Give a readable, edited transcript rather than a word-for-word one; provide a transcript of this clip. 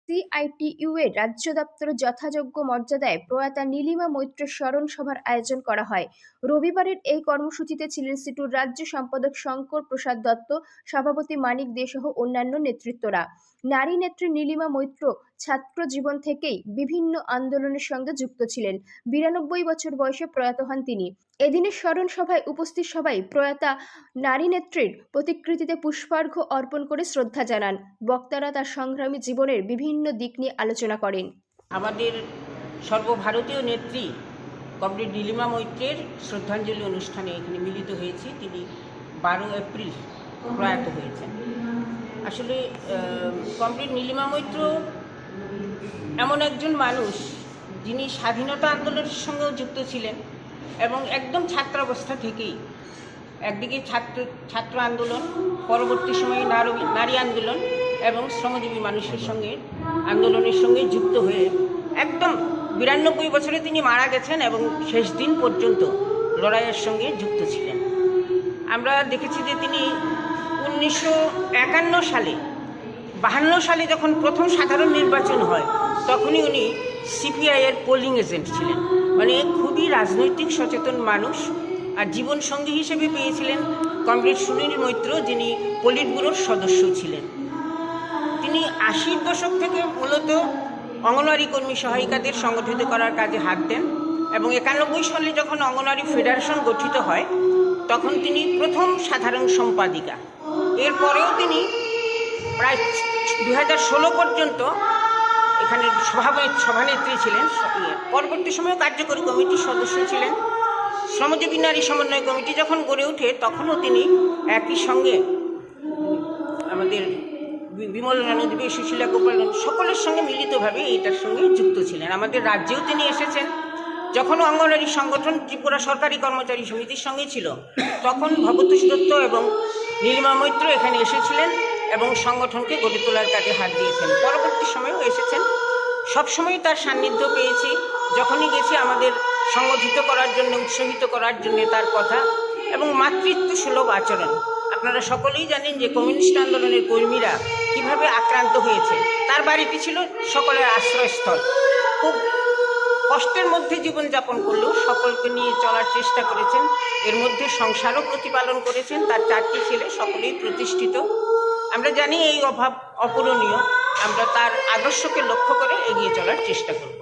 CITU এর রাজ্য দপ্তরে যথাযোগ্য মর্যাদায় প্রয়াতা নীলিমা মৈত্রের স্মরণ সভার আয়োজন করা হয়। রবিবারের এই কর্মসূচিতে ছিলেন সিটুর রাজ্য সম্পাদক শঙ্কর প্রসাদ দত্ত, সভাপতি মানিক দে সহ অন্যান্য নেতৃত্বরা। নারী নেত্রী নীলিমা মৈত্র ছাত্র জীবন থেকেই বিভিন্ন আন্দোলনের সঙ্গে যুক্ত ছিলেন। ৯২ বছর বয়সে প্রয়াত হন তিনি। এদিনের স্মরণ সভায় উপস্থিত সবাই প্রয়াতা নারী নেত্রীর প্রতিকৃতিতে পুষ্পার্ঘ্য অর্পণ করে শ্রদ্ধা জানান। বক্তারা তার সংগ্রামী জীবনের বিভিন্ন দিক নিয়ে আলোচনা করেন। আমাদের সর্বভারতীয় নেত্রী কমরেড নীলিমা মৈত্রের শ্রদ্ধাঞ্জলি অনুষ্ঠানে এখানে মিলিত হয়েছি। তিনি 12 এপ্রিল প্রয়াত হয়েছেন। আসলে কমরেড নীলিমা মৈত্র এমন একজন মানুষ যিনি স্বাধীনতা আন্দোলনের সঙ্গেও যুক্ত ছিলেন এবং একদম ছাত্রাবস্থা থেকেই একদিকে ছাত্র আন্দোলন, পরবর্তী সময়ে নারী আন্দোলন এবং শ্রমজীবী মানুষের সঙ্গে আন্দোলনের সঙ্গে যুক্ত হয়ে একদম ৯২ বছরে তিনি মারা গেছেন এবং শেষ দিন পর্যন্ত লড়াইয়ের সঙ্গে যুক্ত ছিলেন। আমরা দেখেছি যে তিনি 1951 সালে 52 সালে যখন প্রথম সাধারণ নির্বাচন হয় তখনই উনি সিপিআইয়ের পোলিং এজেন্ট ছিলেন। মানে খুবই রাজনৈতিক সচেতন মানুষ। আর জীবনসঙ্গী হিসেবে পেয়েছিলেন কমরেড সুনীল মৈত্র, যিনি পলিট ব্যুরোর সদস্য ছিলেন। তিনি 80-র দশক থেকে মূলত অঙ্গনওয়াড়ি কর্মী সহায়িকাদের সংগঠিত করার কাজে হাত দেন এবং 91 সালে যখন অঙ্গনওয়াড়ি ফেডারেশন গঠিত হয় তখন তিনি প্রথম সাধারণ সম্পাদিকা। এরপরেও তিনি প্রায় 2016 পর্যন্ত এখানে সভানেত্রী ছিলেন। পরবর্তী সময়ে কার্যকরী কমিটির সদস্য ছিলেন। শ্রমজীবী নারী সমন্বয় কমিটি যখন গড়ে ওঠে তখনও তিনি একই সঙ্গে আমাদের বিমল রানুদেবী, সুশীলা গোপাল সকলের সঙ্গে মিলিতভাবে এইটার সঙ্গে যুক্ত ছিলেন। আমাদের রাজ্যেও তিনি এসেছেন। যখন অঙ্গনওয়াড়ি সংগঠন ত্রিপুরা সরকারি কর্মচারী সমিতির সঙ্গে ছিল তখন ভবতোষ দত্ত এবং নীলিমা মৈত্র এখানে এসেছিলেন এবং সংগঠনকে গড়ে তোলার কাজে হাত দিয়েছেন। পরবর্তী সময়েও এসেছেন। সবসময় তার সান্নিধ্য পেয়েছি। যখনই গেছি আমাদের সংগঠিত করার জন্য, উৎসাহিত করার জন্য তার কথা এবং মাতৃত্ব সুলভ আচরণ। আপনারা সকলেই জানেন যে কমিউনিস্ট আন্দোলনের কর্মীরা কিভাবে আক্রান্ত হয়েছে। তার বাড়িটি ছিল সকলের আশ্রয়স্থল। খুব কষ্টের মধ্যে জীবনযাপন করলেও সকলকে নিয়ে চলার চেষ্টা করেছেন। এর মধ্যে সংসারও প্রতিপালন করেছেন। তার 4টি ছেলে, সকলেই প্রতিষ্ঠিত। আমরা জানি এই অভাব অপূরণীয়। আমরা তার আদর্শকে লক্ষ্য করে এগিয়ে চলার চেষ্টা করব।